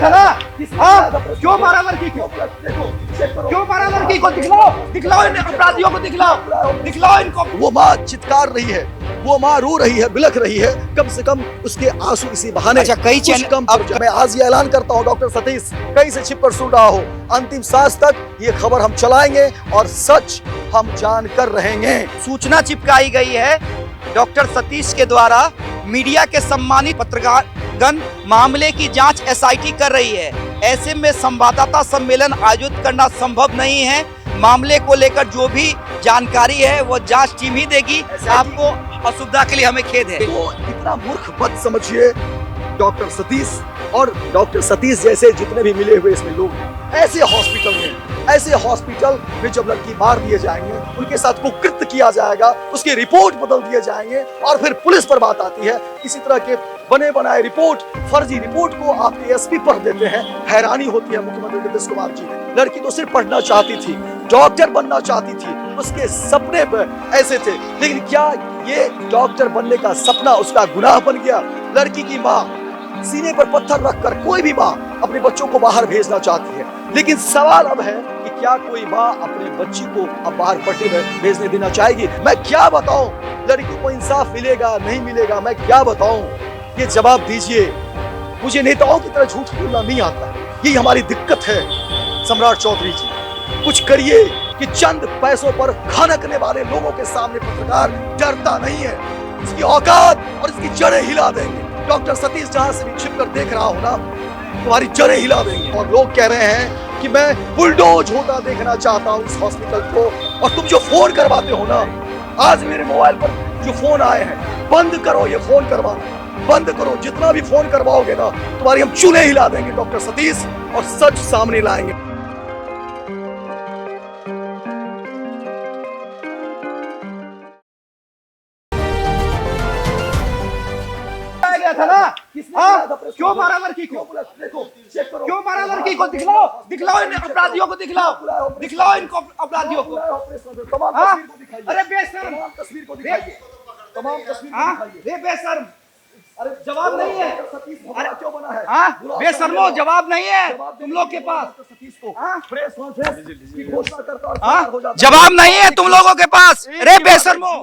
था ना। हाँ, क्यों मारा लड़की को? क्यों मारा लड़की को? दिखलाओ, दिखलाओ इन अपराधियों को, दिखलाओ, दिखलाओ इनको। वो माँ चित्कार रही है, वो माँ रो रही है, बिलख रही है, कम से कम उसके आंसू इसी बहाने अच्छा, कई कुछ कम अब मैं आज ये ऐलान करता हूँ, डॉक्टर सतीश कहीं से छिप कर सुन रहा हो, अंतिम सांस तक ये खबर हम चलाएंगे और सच हम जान कर रहेंगे। सूचना चिपकाई गई है डॉक्टर सतीश के द्वारा। मीडिया के सम्मानित पत्रकारगण मामले की जांच एसआईटी कर रही है। ऐसे में संवाददाता सम्मेलन आयोजित करना संभव नहीं है। मामले को लेकर जो भी जानकारी है वो जांच टीम ही देगी। आपको असुविधा के लिए हमें खेद है। तो इतना मूर्ख मत समझिए डॉक्टर सतीश और डॉक्टर सतीश जैसे जितने भी मिले हुए इसमें लोग हैं। ऐसे हॉस्पिटल में जब लड़की मार दिए जाएंगे, उनके साथ कुकृत्य किया जाएगा, उसकी रिपोर्ट बदल दिए जाएंगे और फिर पुलिस पर बात आती है। इसी तरह के बने बनाए रिपोर्ट, फर्जी रिपोर्ट को आप एएसपी पर देते हैं। हैरानी होती है मुख्यमंत्री नीतीश कुमार जी। लड़की तो सिर्फ पढ़ना चाहती थी, डॉक्टर बनना चाहती थी, उसके सपने ऐसे थे, लेकिन क्या ये डॉक्टर बनने का सपना उसका गुनाह बन गया? लड़की की माँ सीने पर पत्थर रखकर, कोई भी माँ अपने बच्चों को बाहर भेजना चाहती है, लेकिन सवाल अब है कि क्या कोई माँ अपने बच्ची को अब बाहर पढ़ने में भेजने देना चाहेगी? मैं क्या बताऊं, लड़की को इंसाफ मिलेगा नहीं मिलेगा, मैं क्या बताऊं? ये जवाब दीजिए। मुझे नेताओं की तरह झूठ बोलना नहीं आता, यही हमारी दिक्कत है। सम्राट चौधरी जी, कुछ करिए कि चंद पैसों पर खनकने वाले लोगों के सामने पत्रकार डरता नहीं है। इसकी औकात और इसकी जड़ें हिला देंगे। डॉक्टर सतीश जहां से भी छिप कर देख रहा हो ना, तुम्हारी जड़ें हिला देंगे। और लोग कह रहे हैं कि मैं बुलडोज होता देखना चाहता हूं इस हॉस्पिटल को। और तुम जो फोन करवाते हो ना, आज मेरे मोबाइल पर जो फोन आए हैं, बंद करो ये फोन करवाना, बंद करो। जितना भी फोन करवाओगे ना, तुम्हारी हम चूल्हे हिला देंगे डॉक्टर सतीश, और सच सामने लाएंगे। था ना। हाँ, क्यों मारा लड़की को? क्यों मारा लड़की को? दिखलाओ, दिखलाओ इन अपराधियों को, दिखलाओ, दिखलाओ इनको अपराधियों को। हाँ, अरे बेशर्म, तस्वीर को दिखाइए, तमाम तस्वीर को हाँ, दिखाइए। बेशर्म, अरे जवाब नहीं है। अरे क्यों बना है? हाँ, बेशर्मो, जवाब नहीं है तुम लोग के पास। सतीश को प्रेस कॉन्फ्रेंस की घोषणा करता और हाँ, हो जाता। जवाब नहीं है तुम लोगों के पास। अरे बेशर्मो,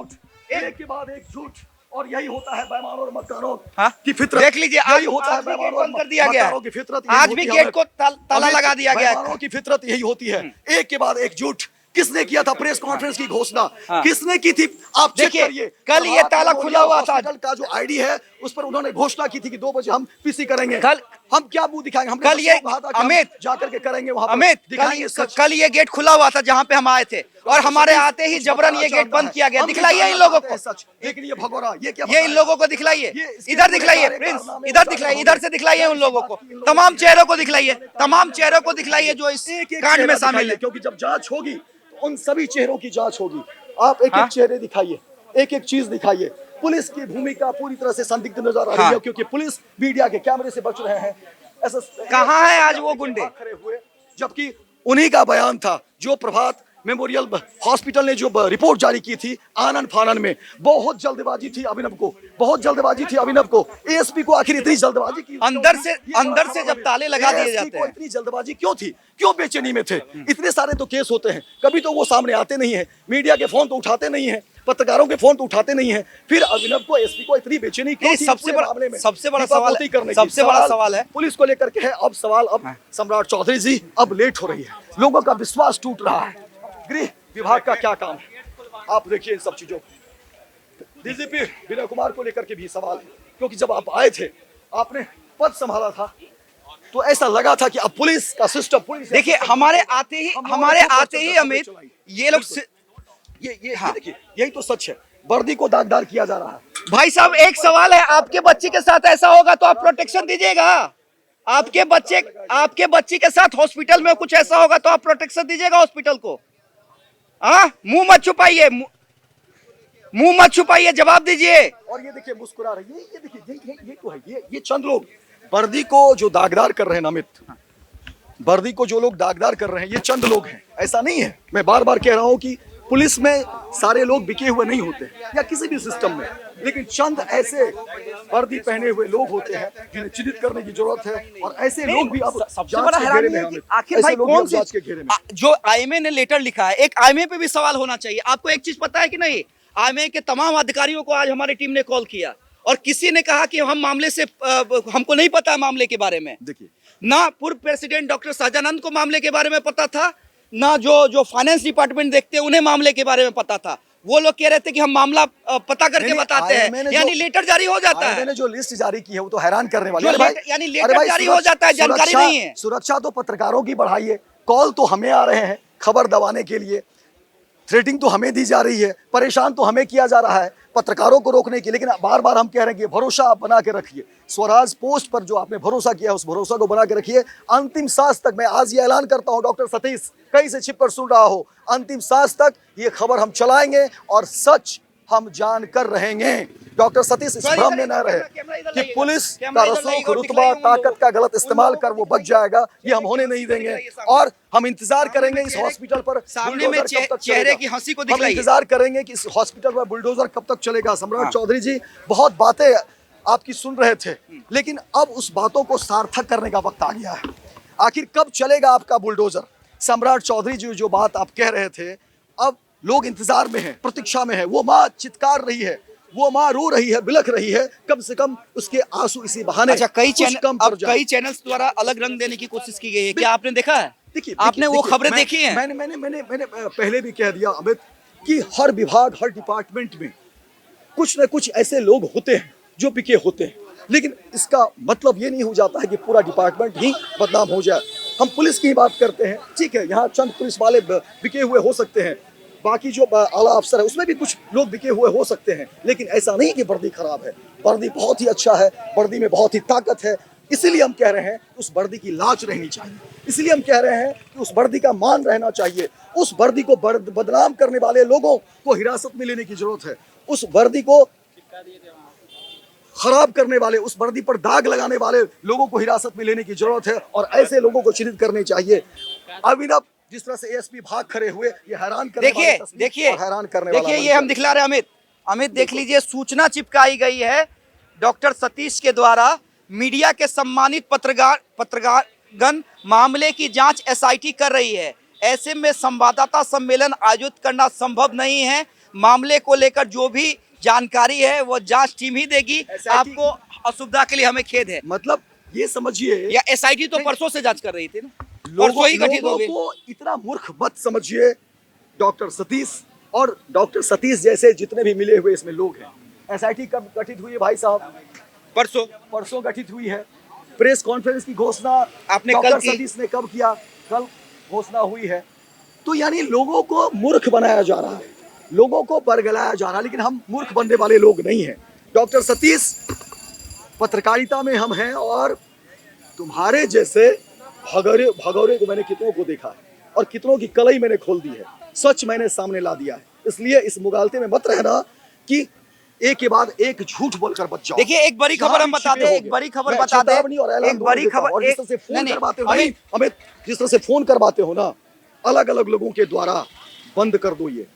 एक के बाद एक झूठ, और यही होता है बेईमानों और मक्कारों हाँ? की फितरत। देख लीजिए, यही होता है आज भी गेट बेईमानों और बंद कर दिया गया है। की फितरत। आज भी गेट को ताला लगा दिया गया है। बेईमानों की फितरत यही होती है, एक के बाद एक झूठ। किसने किया था प्रेस कॉन्फ्रेंस की घोषणा? हाँ। किसने की थी? आप चेक देखिए, करिए, कल ये ताला खुला हुआ था। हॉस्पिटल का जो आईडी है उस पर उन्होंने घोषणा की थी कि 2 बजे हम पीसी करेंगे। कल हम क्या मुंह दिखाएंगे? हम कल ये अमित जाकर के करेंगे वहां पर, अमित, दिखाएंगे सच। कल ये गेट खुला हुआ था जहां पे हम आए थे, और हमारे आते ही जबरन ये गेट बंद किया गया। दिखलाइए इन लोगों को सच, लेकिन ये भगोरा, ये क्या? ये इन लोगों को दिखलाइए, इधर दिखलाइए प्रिंस, इधर दिखलाइए, इधर से दिखलाइए उन लोगों को, तमाम चेहरों को दिखलाइए, तमाम चेहरों को दिखलाइए जो इस कांड में शामिल है। क्योंकि जब जांच होगी तो उन सभी चेहरों की जांच होगी। आप एक एक चेहरे दिखाइए, एक एक चीज दिखाइए। पुलिस की भूमिका पूरी तरह से संदिग्ध नजर आ रही है, क्योंकि पुलिस मीडिया के कैमरे से बच रहे हैं। ऐसा कहाँ है आज वो गुंडे? खड़े हुए, जबकि उन्हीं का बयान था जो प्रभात मेमोरियल हॉस्पिटल ने जो रिपोर्ट जारी की थी आनन फानन में। बहुत जल्दबाजी थी अभिनव को, बहुत जल्दबाजी थी अभिनव को। एएसपी को आखिर इतनी जल्दबाजी की? अंदर से जब ताले लगा दिए जाते हैं, इतनी जल्दबाजी क्यों थी? क्यों बेचैनी में थे? इतने सारे तो केस होते हैं, कभी तो वो सामने आते नहीं है, मीडिया के फोन तो उठाते नहीं है, पत्रकारों के फोन तो उठाते नहीं है, फिर अभिनव को, एसपी को इतनी बेचैनी क्यों थी? सबसे बड़ा सवाल है पुलिस को लेकर के है। अब सवाल अब सम्राट चौधरी जी, अब लेट हो रही है, लोगों का विश्वास टूट रहा है। गृह विभाग का क्या काम है? आप देखिए इन सब चीजों। डीजीपी विनय कुमार को लेकर के भी सवाल है, क्योंकि जब आप आए थे, आपने पद संभाला था, तो ऐसा लगा था कि अब पुलिस का सिस्टम, पुलिस देखिए हमारे आते ही अमित, ये लोग देखिए, यही तो सच है। वर्दी को दागदार किया जा रहा है। भाई साहब, एक सवाल है, आपके बच्चे के साथ ऐसा होगा तो आप प्रोटेक्शन दीजिएगा? आपके बच्चे के साथ हॉस्पिटल में कुछ ऐसा होगा तो आप प्रोटेक्शन दीजिएगा हॉस्पिटल को? हाँ, मुंह मत छुपाइए, मुंह मत छुपाइए, जवाब दीजिए। और ये देखिए मुस्कुरा रही है, ये देखिए, ये तो है, ये चंद लोग वर्दी को जो दागदार कर रहे हैं अमित, वर्दी को जो लोग दागदार कर रहे हैं, ये चंद लोग हैं, ऐसा नहीं है। मैं बार बार कह रहा हूं कि पुलिस में सारे लोग बिके हुए नहीं होते हैं या किसी भी सिस्टम में, लेकिन चंद ऐसे वर्दी पहने हुए लोग होते हैं जिन्हें चिन्हित करने की जरूरत है। और ऐसे लोग भी अब सबसे बड़ा हैरानी है कि आखिर भाई कौन सी के घेरे में जो आईएमए ने लेटर लिखा है, एक आईएमए पे भी सवाल होना चाहिए। आपको एक चीज पता है कि नहीं, आईएमए के तमाम अधिकारियों को आज हमारी टीम ने कॉल किया और किसी ने कहा कि हम मामले से हमको नहीं पता है मामले के बारे में। देखिए, ना पूर्व प्रेसिडेंट डॉक्टर शाहजानंद को मामले के बारे में पता था, ना जो फाइनेंस डिपार्टमेंट देखते हैं उन्हें मामले के बारे में पता था। वो लोग कह रहे थे कि हम मामला पता करके बताते हैं, यानी लेटर जारी हो जाता है। मैंने जो लिस्ट जारी की है वो तो हैरान करने वाली है। यानी लेटर जारी हो जाता है, जानकारी नहीं है। सुरक्षा तो पत्रकारों की बढ़ाई है, कॉल तो हमें आ रहे हैं खबर दबाने के लिए, थ्रेटिंग तो हमें दी जा रही है, परेशान तो हमें किया जा रहा है पत्रकारों को रोकने की। लेकिन बार बार हम कह रहे हैं कि भरोसा आप बना के रखिए, स्वराज पोस्ट पर जो आपने भरोसा किया उस भरोसा को बना के रखिए। अंतिम सांस तक मैं आज ये ऐलान करता हूं, डॉक्टर सतीश कहीं से छिपकर सुन रहा हो, अंतिम सांस तक ये खबर हम चलाएंगे और सच हम जान कर रहेंगे। डॉक्टर सतीश इस भ्रम में न रहे कि पुलिस का रसूख, रुतबा, ताकत का गलत इस्तेमाल कर वो बच जाएगा, ये हम होने नहीं देंगे। और हम इंतजार करेंगे इस हॉस्पिटल पर सामने में चेहरे की हंसी को दिखलाइए। हम इंतजार करेंगे कि इस हॉस्पिटल पर बुलडोजर कब तक चलेगा। सम्राट चौधरी जी बहुत बातें आपकी सुन रहे थे, लेकिन अब उस बातों को सार्थक करने का वक्त आ गया है। आखिर कब चलेगा आपका बुलडोजर? सम्राट चौधरी जी जो बात आप कह रहे थे, अब लोग इंतजार में हैं, प्रतीक्षा में हैं। वो माँ चित्कार रही है, वो माँ रो रही है, बिलख रही है, कम से कम उसके आंसू इसी बहाने कई चैनल्स द्वारा अलग रंग देने की कोशिश की गई है। क्या आपने देखा है? देखिए, आपने वो खबरें देखी हैं? मैंने पहले भी कह दिया अमित कि हर विभाग, हर डिपार्टमेंट में कुछ न कुछ ऐसे लोग होते हैं जो बिके होते हैं, लेकिन इसका मतलब ये नहीं हो जाता है कि पूरा डिपार्टमेंट ही बदनाम हो जाए। हम पुलिस की बात करते हैं, ठीक है, यहाँ चंद पुलिस वाले बिके हुए हो सकते हैं, बाकी जो आला अफसर है उसमें भी कुछ लोग बिके हुए हो सकते हैं, लेकिन ऐसा नहीं कि वर्दी खराब है। वर्दी बहुत ही अच्छा है, वर्दी में बहुत ही ताकत है। इसीलिए हम कह रहे हैं उस वर्दी की लाज रहनी चाहिए, इसलिए हम कह रहे हैं कि उस वर्दी का मान रहना चाहिए। उस वर्दी को बदनाम करने वाले लोगों को हिरासत में लेने की जरूरत है। उस वर्दी को खराब करने वाले, उस वर्दी पर दाग लगाने वाले लोगों को हिरासत में लेने की जरूरत है और ऐसे लोगों को चिन्हित करने चाहिए। अभिनव जिस तरह से एएसपी भाग खड़े हुए, ये हैरान करने देखिए ये हम दिखला रहे हैं। अमित देख लीजिए, सूचना चिपकाई गई है डॉक्टर सतीश के द्वारा। मीडिया के सम्मानित पत्रकारगण मामले की जांच एसआईटी कर रही है। ऐसे में संवाददाता सम्मेलन आयोजित करना संभव नहीं है। मामले को लेकर जो भी जानकारी है वो जांच टीम ही देगी। आपको असुविधा के लिए हमें खेद है। मतलब ये समझिए, या एसआईटी तो परसों से जांच कर रही थी ना, लोगों को इतना मूर्ख मत समझिए। डॉक्टर सतीश और डॉक्टर सतीश जैसे जितने भी मिले हुए इसमें लोग हैं। एसआईटी कब गठित हुई है भाई साहब? परसों गठित हुई है। प्रेस कॉन्फ्रेंस की घोषणा आपने डॉक्टर सतीश ने कब किया? कल घोषणा हुई है। तो यानी लोगों को मूर्ख बनाया जा रहा है, लोगों को बरगलाया जा रहा है, लेकिन हम मूर्ख बनने वाले लोग नहीं हैं। डॉक्टर सतीश, पत्रकारिता में हम हैं और तुम्हारे जैसे भगौरे को मैंने कितनों को देखा है और कितनों की कलई मैंने खोल दी है, सच मैंने सामने ला दिया है। इसलिए इस मुगालते में मत रहना कि एक के बाद एक झूठ बोलकर बच जाओ। देखिए एक बड़ी खबर हम बता दें, एक बड़ी खबर बता दें, एक बड़ी खबर। जिस तरह से फोन करवाते हो हमें, जिस तरह से फोन करवाते हो ना अलग अलग लोगों के द्वारा, बंद कर दो ये,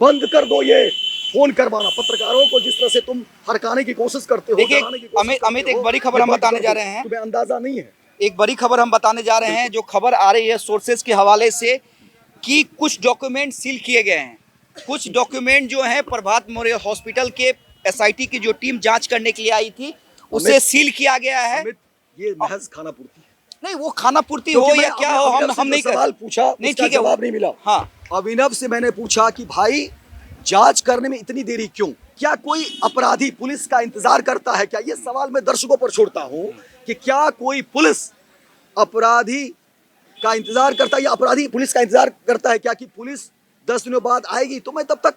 बंद कर दो ये फोन करवाना। पत्रकारों को जिस तरह से तुम हरकाने की कोशिश करते हो। देखिए अमित, एक बड़ी खबर हम बताने जा रहे हैं, तुम्हें अंदाजा नहीं है। एक बड़ी खबर हम बताने जा रहे हैं, जो खबर आ रही है सोर्सेज के हवाले से कि कुछ डॉक्यूमेंट सील किए गए हैं। कुछ डॉक्यूमेंट जो हैं प्रभात मौर्य हॉस्पिटल के एसआईटी की जो टीम जांच करने के लिए आई थी उसे सील किया गया है। ये महज खाना पूर्ति नहीं, वो खाना पूर्ति हो या क्या हो, हम नहीं सवाल पूछा, नहीं ठीक है, जवाब नहीं मिला। हाँ, अभिनव से मैंने पूछा कि भाई जांच करने में इतनी देरी क्यों? क्या कोई अपराधी पुलिस का इंतजार करता है क्या? ये सवाल मैं दर्शकों पर छोड़ता हूं कि क्या कोई पुलिस अपराधी का इंतजार करता है या अपराधी पुलिस का इंतजार करता है क्या कि पुलिस 10 दिनों बाद आएगी तो मैं तब तक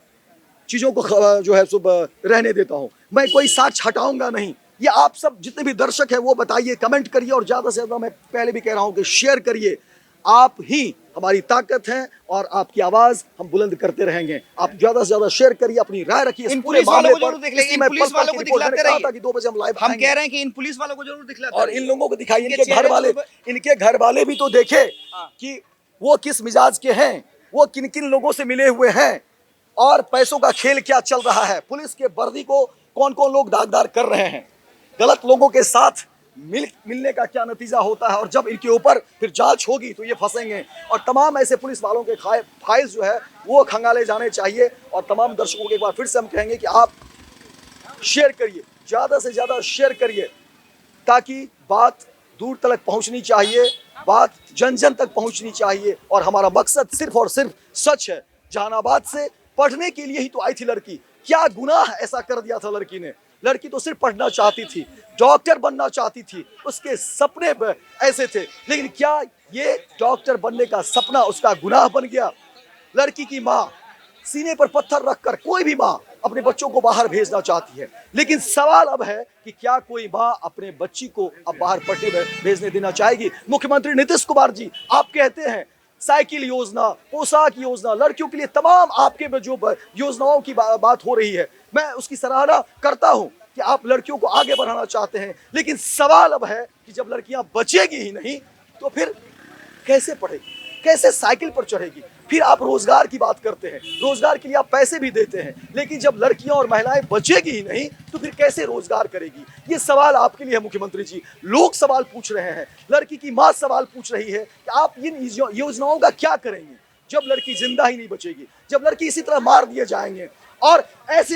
चीजों को जो है सब रहने देता हूं। मैं कोई साक्ष्य हटाऊंगा नहीं। ये आप सब जितने भी दर्शक हैं वो बताइए, कमेंट करिए और ज्यादा से ज्यादा मैं पहले भी कह रहा हूं कि शेयर करिए। आप ही हमारी ताकत हैं और आपकी आवाज हम बुलंद करते रहेंगे। आप ज्यादा से ज्यादा शेयर करिए, अपनी राय रखिए इस पूरे मामले पर। पुलिस वालों को दिखलाते रहिए कि 2 बजे हम लाइव हम कह रहे हैं कि इन पुलिस वालों को जरूर दिखलाते और इन लोगों को दिखाइए। इनके घर वाले भी तो देखे कि वो किस मिजाज के हैं, वो किन किन लोगों से मिले हुए हैं। और पैसों का खेल क्या चल रहा है, पुलिस के वर्दी को कौन कौन लोग दागदार कर रहे हैं, गलत लोगों के साथ मिलने का क्या नतीजा होता है, और जब इनके ऊपर फिर जांच होगी तो ये फंसेंगे। और तमाम ऐसे पुलिस वालों के फाइल्स जो है वो खंगाले जाने चाहिए। और तमाम दर्शकों को एक बार फिर से हम कहेंगे कि आप शेयर करिए, ज़्यादा से ज़्यादा शेयर करिए, ताकि बात दूर तक पहुंचनी चाहिए, बात जन जन तक पहुंचनी चाहिए। और हमारा मकसद सिर्फ और सिर्फ सच है। जहानाबाद से पढ़ने के लिए ही तो आई थी लड़की, क्या गुनाह ऐसा कर दिया था लड़की ने? लड़की तो सिर्फ पढ़ना चाहती थी, डॉक्टर बनना चाहती थी, उसके सपने ऐसे थे, लेकिन क्या ये डॉक्टर बनने का सपना उसका गुनाह बन गया? लड़की की माँ सीने पर पत्थर रखकर, कोई भी माँ अपने बच्चों को बाहर भेजना चाहती है, लेकिन सवाल अब है कि क्या कोई माँ अपने बच्ची को अब बाहर पढ़ने भेजने देना चाहेगी? मुख्यमंत्री नीतीश कुमार जी, आप कहते हैं साइकिल योजना, पोशाक योजना, लड़कियों के लिए तमाम आपके में जो योजनाओं की बात हो रही है, मैं उसकी सराहना करता हूं कि आप लड़कियों को आगे बढ़ाना चाहते हैं, लेकिन सवाल अब है कि जब लड़कियां बचेगी ही नहीं तो फिर कैसे पढ़ेगी, कैसे साइकिल पर चढ़ेगी? फिर आप रोजगार की बात करते हैं, रोजगार के लिए आप पैसे भी देते हैं, लेकिन जब लड़कियां और महिलाएं बचेगी ही नहीं तो फिर कैसे रोजगार करेगी? ये सवाल आपके लिए है मुख्यमंत्री जी। लोग सवाल पूछ रहे हैं, लड़की की मां सवाल पूछ रही है कि आप इन योजनाओं का क्या करेंगे जब लड़की जिंदा ही नहीं बचेगी, जब लड़की इसी तरह मार दिए जाएंगे। और ऐसे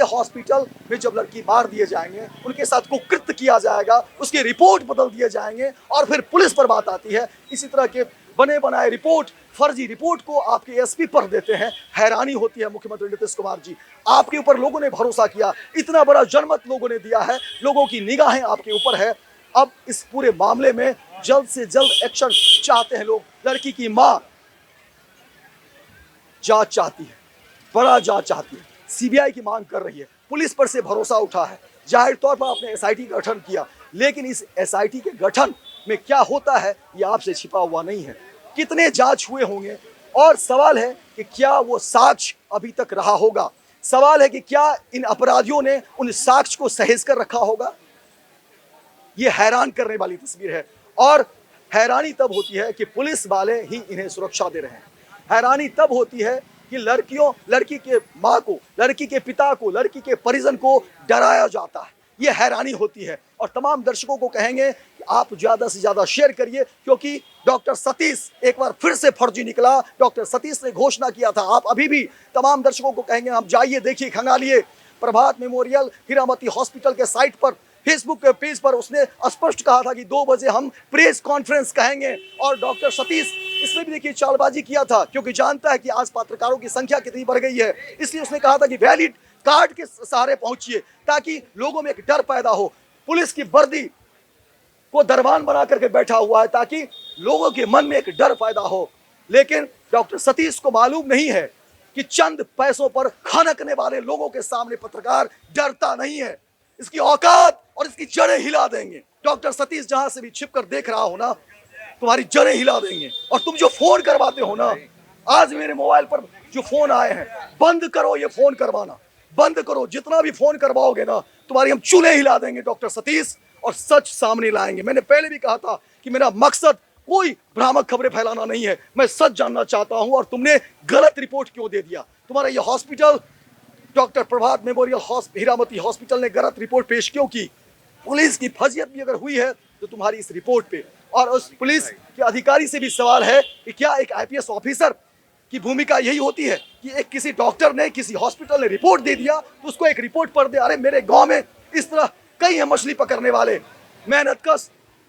हॉस्पिटल में जब लड़की मार दिए जाएंगे, उनके साथ कुकृत्य किया जाएगा, उसके रिपोर्ट बदल दिए जाएंगे, और फिर पुलिस पर बात आती है, इसी तरह के बने बनाए रिपोर्ट, फर्जी रिपोर्ट को आपके एसपी पर देते हैं। हैरानी होती है मुख्यमंत्री नीतीश कुमार जी, आपके ऊपर लोगों ने भरोसा किया, इतना बड़ा जनमत लोगों ने दिया है, लोगों की निगाहें आपके ऊपर है। अब इस पूरे मामले में जल्द से जल्द एक्शन चाहते हैं लोग। लड़की की मां जांच चाहती है, बड़ा जांच चाहती है, सीबीआई की मांग कर रही है, पुलिस पर से भरोसा उठा है, जाहिर तौर पर आपने एसआईटी का गठन किया, लेकिन इस एसआईटी के गठन में क्या होता है ये आपसे छिपा हुआ नहीं है। कितने जांच हुए होंगे, और सवाल है कि क्या वो साक्ष्य अभी तक रहा होगा? सवाल है कि क्या इन अपराधियों ने उन साक्ष्य को सहेज कर रखा होगा? ये हैरान करने वाली तस्वीर है, और हैरानी तब होती है कि पुलिस वाले ही इन्हें सुरक्षा दे रहे हैं। हैरानी तब होती है कि लड़की के माँ को, लड़की के पिता को, लड़की के परिजन को डराया जाता है। ये हैरानी होती है। और तमाम दर्शकों को कहेंगे कि आप ज़्यादा से ज़्यादा शेयर करिए, क्योंकि डॉक्टर सतीश एक बार फिर से फर्जी निकला। डॉक्टर सतीश ने घोषणा किया था, आप अभी भी तमाम दर्शकों को कहेंगे, आप जाइए, देखिए, खंगालिए, प्रभात मेमोरियल हीरामती हॉस्पिटल के साइट पर, फेसबुक के पेज पर उसने स्पष्ट कहा था कि 2 बजे हम प्रेस कॉन्फ्रेंस कहेंगे। और डॉक्टर सतीश इसमें भी देखिए चालबाजी किया था, क्योंकि जानता है कि आज पत्रकारों की संख्या कितनी बढ़ गई है, इसलिए उसने कहा था कि वैलिड कार्ड के सहारे पहुंचिए, ताकि लोगों में एक डर पैदा हो। पुलिस की वर्दी को दरबान बना करके बैठा हुआ है, ताकि लोगों के मन में एक डर पैदा हो। लेकिन डॉक्टर सतीश को मालूम नहीं है कि चंद पैसों पर खनकने वाले लोगों के सामने पत्रकार डरता नहीं है। इसकी औकात और इसकी जड़ें हिला देंगे। डॉक्टर सतीश जहां से भी छिपकर देख रहा हो ना, तुम्हारी जड़ें हिला देंगे। और तुम जो फोन करवाते हो ना, आज मेरे मोबाइल पर जो फोन आए हैं, बंद करो, ये फोन करवाना बंद करो। जितना भी फोन करवाओगे ना, तुम्हारी हम चूल्हे हिला देंगे डॉक्टर सतीश, और सच सामने लाएंगे। मैंने पहले भी कहा था कि मेरा मकसद कोई भ्रामक खबरें फैलाना नहीं है, मैं सच जानना चाहता हूं। और तुमने गलत रिपोर्ट क्यों दे दिया? तुम्हारा ये हॉस्पिटल, डॉक्टर प्रभात मेमोरियल हीरामती हॉस्पिटल ने गलत रिपोर्ट पेश क्यों की? पुलिस की फजियत भी अगर हुई है तो तुम्हारी इस रिपोर्ट पे, और उस पुलिस के अधिकारी से भी सवाल है कि क्या एक आईपीएस ऑफिसर की भूमिका यही होती है कि एक किसी डॉक्टर ने, किसी हॉस्पिटल ने रिपोर्ट दे दिया तो उसको एक रिपोर्ट पढ़ दे? अरे मेरे गांव में इस तरह कई हैं मछली पकड़ने वाले, मेहनतकश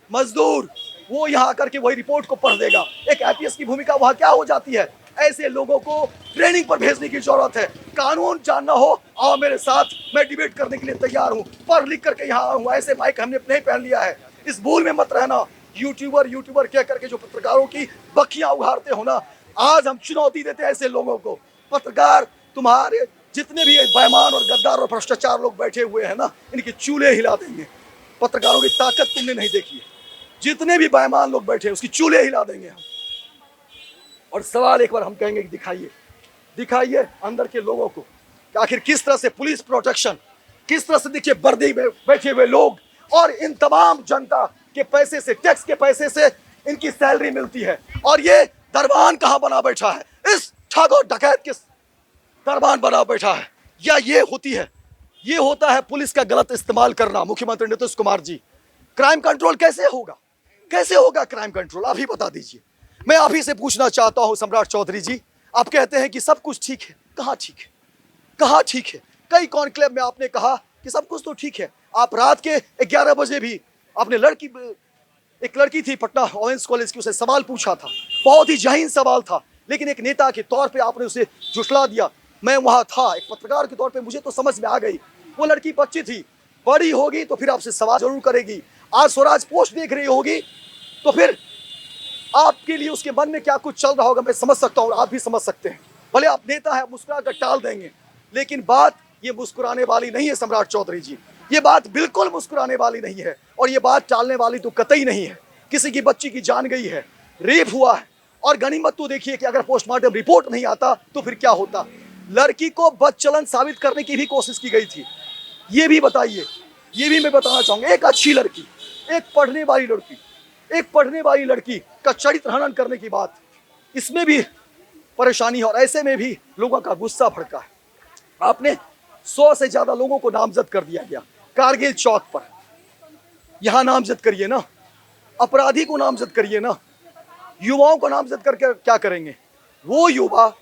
मजदूर, वो यहाँ आकर के वही रिपोर्ट को पढ़ देगा। एक आईपीएस की भूमिका वहाँ क्या हो जाती है? ऐसे लोगों को ट्रेनिंग पर भेजने की जरूरत है। कानून जानना हो, आओ मेरे साथ, मैं डिबेट करने के लिए तैयार हूँ, पढ़ लिख करके यहाँ हूँ। ऐसे माइक हमने नहीं पहन लिया है, इस भूल में मत रहना। यूट्यूबर कह करके जो पत्रकारों की बखियां उघाड़ते हो ना, आज हम चुनौती देते हैं ऐसे लोगों को। पत्रकार, तुम्हारे जितने भी बेईमान और गद्दार और भ्रष्टाचार लोग बैठे हुए हैं ना, इनके चूल्हे हिला देंगे। पत्रकारों की ताकत तुमने नहीं देखी है, जितने भी बेईमान लोग बैठे हैं उसकी चूल्हे हिला देंगे हम। और सवाल एक बार हम कहेंगे कि दिखाइए अंदर के लोगों को कि आखिर किस तरह से पुलिस प्रोटेक्शन, किस तरह से देखिए वर्दी में बैठे हुए लोग, और इन तमाम जनता के पैसे से, टैक्स के पैसे से इनकी सैलरी मिलती है, और ये दरबान कहां बना बैठा है? इस ठग और डकैत के दरबान बना बैठा है, या ये होता है पुलिस का गलत इस्तेमाल करना। मुख्यमंत्री नीतीश कुमार जी, क्राइम कंट्रोल कैसे होगा क्राइम कंट्रोल, आप ही बता दीजिए। मैं आप ही से पूछना चाहता हूं सम्राट चौधरी जी, आप कहते हैं कि सब कुछ ठीक है, कहाँ ठीक है? कई कॉन्क्लेव में आपने कहा कि सब कुछ तो ठीक है। आप रात के 11 बजे भी आपने एक लड़की थी पटना ओवेंस कॉलेज की, उसे सवाल पूछा था, बहुत ही जहीन सवाल था, लेकिन एक नेता के तौर पे आपने उसे झुठला दिया। मैं वहां था, एक पत्रकार के तौर पे मुझे तो समझ में आ गई, वो लड़की बच्ची थी, बड़ी होगी तो फिर आपसे सवाल जरूर करेगी। आज स्वराज पोस्ट देख रही होगी तो फिर आपके लिए उसके मन में क्या कुछ चल रहा होगा मैं समझ सकता हूँ, आप भी समझ सकते हैं। भले आप नेता है, मुस्कुरा कर टाल देंगे, लेकिन बात ये मुस्कुराने वाली नहीं है सम्राट चौधरी जी, ये बात बिल्कुल मुस्कुराने वाली नहीं है, और ये बात टालने वाली तो कतई नहीं है। किसी की बच्ची की जान गई है, रेप हुआ है, और गनीमत तो देखिए कि अगर पोस्टमार्टम रिपोर्ट नहीं आता तो फिर क्या होता। लड़की को बदचलन साबित करने की भी कोशिश की गई थी, ये भी बताइए, ये भी मैं बताना चाहूंगा। एक अच्छी लड़की, एक पढ़ने वाली लड़की का चरित्र हनन करने की बात, इसमें भी परेशानी है, और ऐसे में भी लोगों का गुस्सा भड़का है। आपने 100 से ज्यादा लोगों को नामजद कर दिया गया कारगिल चौक पर, यहां नामजद करिए ना, अपराधी को नामजद करिए ना, युवाओं को नामजद करके क्या करेंगे? वो युवा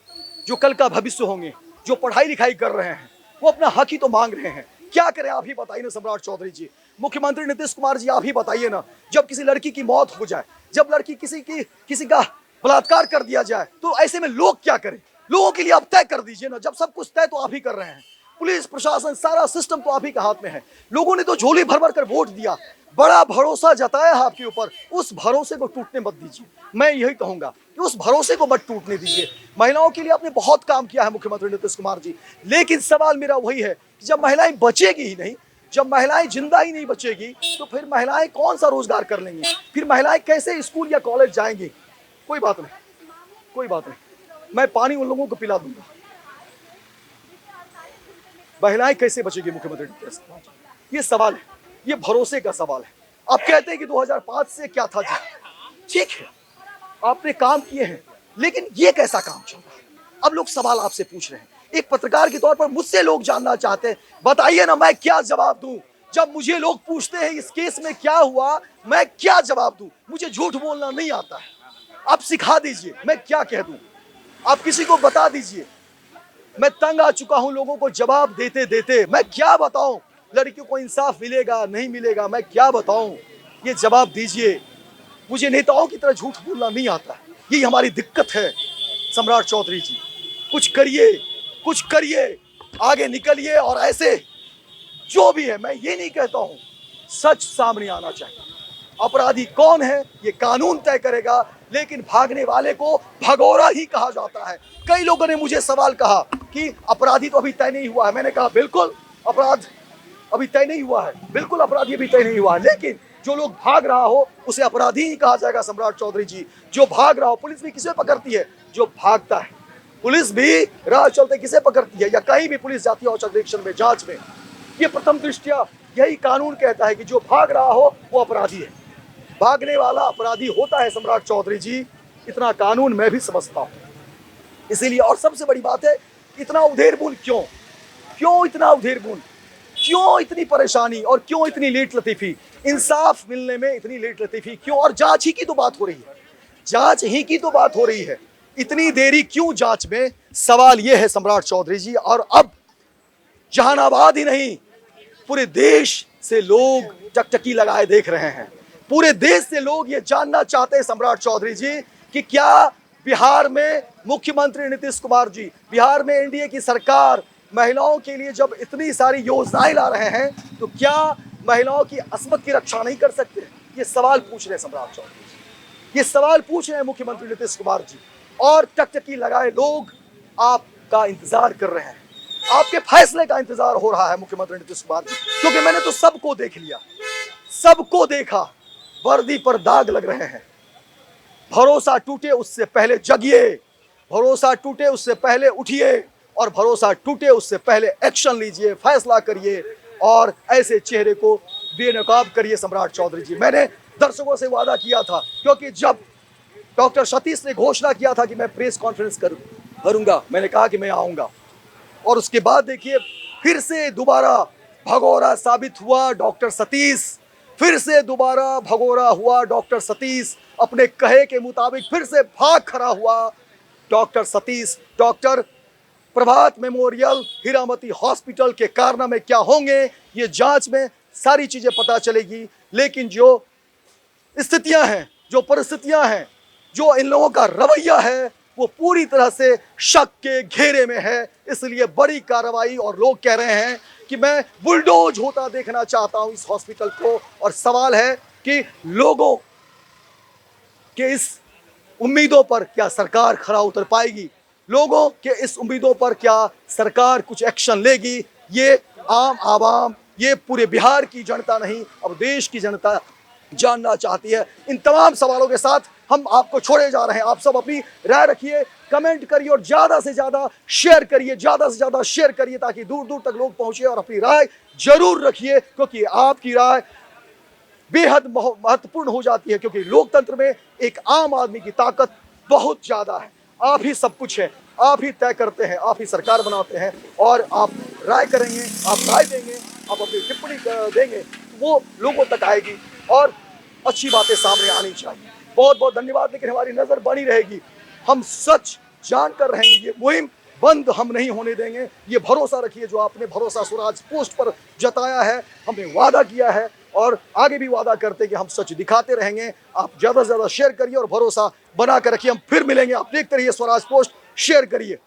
जो कल का भविष्य होंगे, जो पढ़ाई लिखाई कर रहे हैं, वो अपना हक ही तो मांग रहे हैं। क्या करें आप ही बताइए ना सम्राट चौधरी जी, मुख्यमंत्री नीतीश कुमार जी, आप ही बताइए ना। जब किसी लड़की की मौत हो जाए, जब लड़की किसी का बलात्कार कर दिया जाए, तो ऐसे में लोग क्या करें? लोगों के लिए आप तय कर दीजिए ना। जब सब कुछ तय तो आप ही कर रहे हैं, पुलिस प्रशासन सारा सिस्टम तो आप ही के हाथ में है। लोगों ने तो झोली भर भर कर वोट दिया, बड़ा भरोसा जताया है आपके ऊपर, उस भरोसे को टूटने मत दीजिए। मैं यही कहूंगा कि उस भरोसे को मत टूटने दीजिए। महिलाओं के लिए आपने बहुत काम किया है मुख्यमंत्री नीतीश कुमार जी, लेकिन सवाल मेरा वही है कि जब महिलाएं बचेगी ही नहीं, जब महिलाएं जिंदा ही नहीं बचेगी, तो फिर महिलाएं कौन सा रोजगार कर लेंगी? फिर महिलाएं कैसे स्कूल या कॉलेज जाएंगी? कोई बात नहीं, मैं पानी उन लोगों को पिला दूंगा। महिलाएं कैसे बचेगी मुख्यमंत्री नीतीश कुमार जी? ये सवाल है, ये भरोसे का सवाल है। आप कहते हैं कि 2005 से क्या था जी, ठीक है, आपने काम किए हैं, लेकिन ये कैसा काम चल रहा है? अब लोग सवाल आपसे पूछ रहे हैं, एक पत्रकार के तौर पर मुझसे लोग जानना चाहते हैं, बताइए ना, मैं क्या जवाब दूं? जब मुझे लोग पूछते हैं इस केस में क्या हुआ, मैं क्या जवाब दूं? मुझे झूठ बोलना नहीं आता है, आप सिखा दीजिए, मैं क्या कह दूं? आप किसी को बता दीजिए। मैं तंग आ चुका हूं लोगों को जवाब देते देते, मैं क्या बताऊं? लड़कियों को इंसाफ मिलेगा नहीं मिलेगा, मैं क्या बताऊं? ये जवाब दीजिए। मुझे नेताओं की तरह झूठ बोलना नहीं आता, यही हमारी दिक्कत है सम्राट चौधरी जी। कुछ करिए, आगे निकलिए, और ऐसे जो भी है, मैं ये नहीं कहता हूं, सच सामने आना चाहिए। अपराधी कौन है ये कानून तय करेगा, लेकिन भागने वाले को भगोड़ा ही कहा जाता है। कई लोगों ने मुझे सवाल कहा कि अपराधी तो अभी तय नहीं हुआ है। मैंने कहा बिल्कुल अपराध अभी तय नहीं हुआ है, बिल्कुल अपराधी अभी तय नहीं हुआ है, लेकिन जो लोग भाग रहा हो उसे अपराधी ही कहा जाएगा सम्राट चौधरी जी। जो भाग रहा हो, पुलिस भी किसे पकड़ती है? जो भागता है। पुलिस भी राह चलते किसे पकड़ती है? या कहीं भी पुलिस जाती है औचक निरीक्षण में, जांच में, ये प्रथम दृष्टया यही कानून कहता है कि जो भाग रहा हो वो अपराधी है, भागने वाला अपराधी होता है सम्राट चौधरी जी। इतना कानून मैं भी समझता हूं, इसीलिए। और सबसे बड़ी बात है, इतना उधेड़-बुन क्यों इतना उधेड़-बुन, क्यों इतनी परेशानी, और क्यों इतनी लेट लतीफी? इंसाफ मिलने में इतनी लेट लतीफी क्यों? और जांच ही की तो बात हो रही है, इतनी देरी क्यों जांच में? सवाल यह है सम्राट चौधरी जी। और अब जहानाबाद ही नहीं, पूरे देश से लोग टकटकी लगाए देख रहे हैं, पूरे देश से लोग ये जानना चाहते हैं सम्राट चौधरी जी कि क्या बिहार में मुख्यमंत्री नीतीश कुमार जी, बिहार में एनडीए की सरकार महिलाओं के लिए जब इतनी सारी योजनाएं ला रहे हैं, तो क्या महिलाओं की अस्मत की रक्षा नहीं कर सकते? ये सवाल पूछ रहे हैं सम्राट चौधरी जी, ये सवाल पूछ रहे हैं मुख्यमंत्री नीतीश कुमार जी। और टकटकी लगाए लोग आपका इंतजार कर रहे हैं, आपके फैसले का इंतजार हो रहा है मुख्यमंत्री नीतीश कुमार जी, क्योंकि मैंने तो सबको देख लिया, सबको देखा, वर्दी पर दाग लग रहे हैं। भरोसा टूटे उससे पहले जगिए, भरोसा टूटे उससे पहले उठिए, और भरोसा टूटे उससे पहले एक्शन लीजिए, फैसला करिए, और ऐसे चेहरे को बेनकाब करिए सम्राट चौधरी जी। मैंने दर्शकों से वादा किया था, क्योंकि जब डॉक्टर सतीश ने घोषणा किया था कि मैं प्रेस कॉन्फ्रेंस करूंगा, मैंने कहा कि मैं आऊंगा, और उसके बाद देखिए फिर से दोबारा भगोड़ा साबित हुआ डॉक्टर सतीश, फिर से दोबारा भगोड़ा हुआ डॉक्टर सतीश, अपने कहे के मुताबिक फिर से भाग खड़ा हुआ डॉक्टर सतीश। डॉक्टर प्रभात मेमोरियल हीरामती हॉस्पिटल के कारनामे क्या होंगे ये जांच में सारी चीजें पता चलेगी, लेकिन जो स्थितियां हैं, जो परिस्थितियां हैं, जो इन लोगों का रवैया है वो पूरी तरह से शक के घेरे में है। इसलिए बड़ी कार्रवाई, और लोग कह रहे हैं कि मैं बुलडोज होता देखना चाहता हूं इस हॉस्पिटल को। और सवाल है कि लोगों के इस उम्मीदों पर क्या सरकार खरा उतर पाएगी, लोगों के इस उम्मीदों पर क्या सरकार कुछ एक्शन लेगी। ये आम आवाम, ये पूरे बिहार की जनता नहीं, अब देश की जनता जानना चाहती है। इन तमाम सवालों के साथ हम आपको छोड़े जा रहे हैं। आप सब अपनी राय रखिए, कमेंट करिए और ज्यादा से ज्यादा शेयर करिए, ज्यादा से ज्यादा शेयर करिए ताकि दूर दूर तक लोग पहुंचे। और अपनी राय जरूर रखिए क्योंकि आपकी राय बेहद महत्वपूर्ण हो जाती है, क्योंकि लोकतंत्र में एक आम आदमी की ताकत बहुत ज्यादा है। आप ही सब कुछ है, आप ही तय करते हैं, आप ही सरकार बनाते हैं। और आप राय करेंगे, आप राय देंगे, आप अपनी टिप्पणी देंगे, वो लोगों तक आएगी और अच्छी बातें सामने आनी चाहिए। बहुत बहुत धन्यवाद। लेकिन हमारी नजर बनी रहेगी, हम सच जानकर रहेंगे, ये मुहिम बंद हम नहीं होने देंगे। ये भरोसा रखिए, जो आपने भरोसा स्वराज पोस्ट पर जताया है, हमने वादा किया है और आगे भी वादा करते हैं कि हम सच दिखाते रहेंगे। आप ज्यादा से ज्यादा शेयर करिए और भरोसा बना कर रखिए। हम फिर मिलेंगे, आप देखते रहिए स्वराज पोस्ट, शेयर करिए।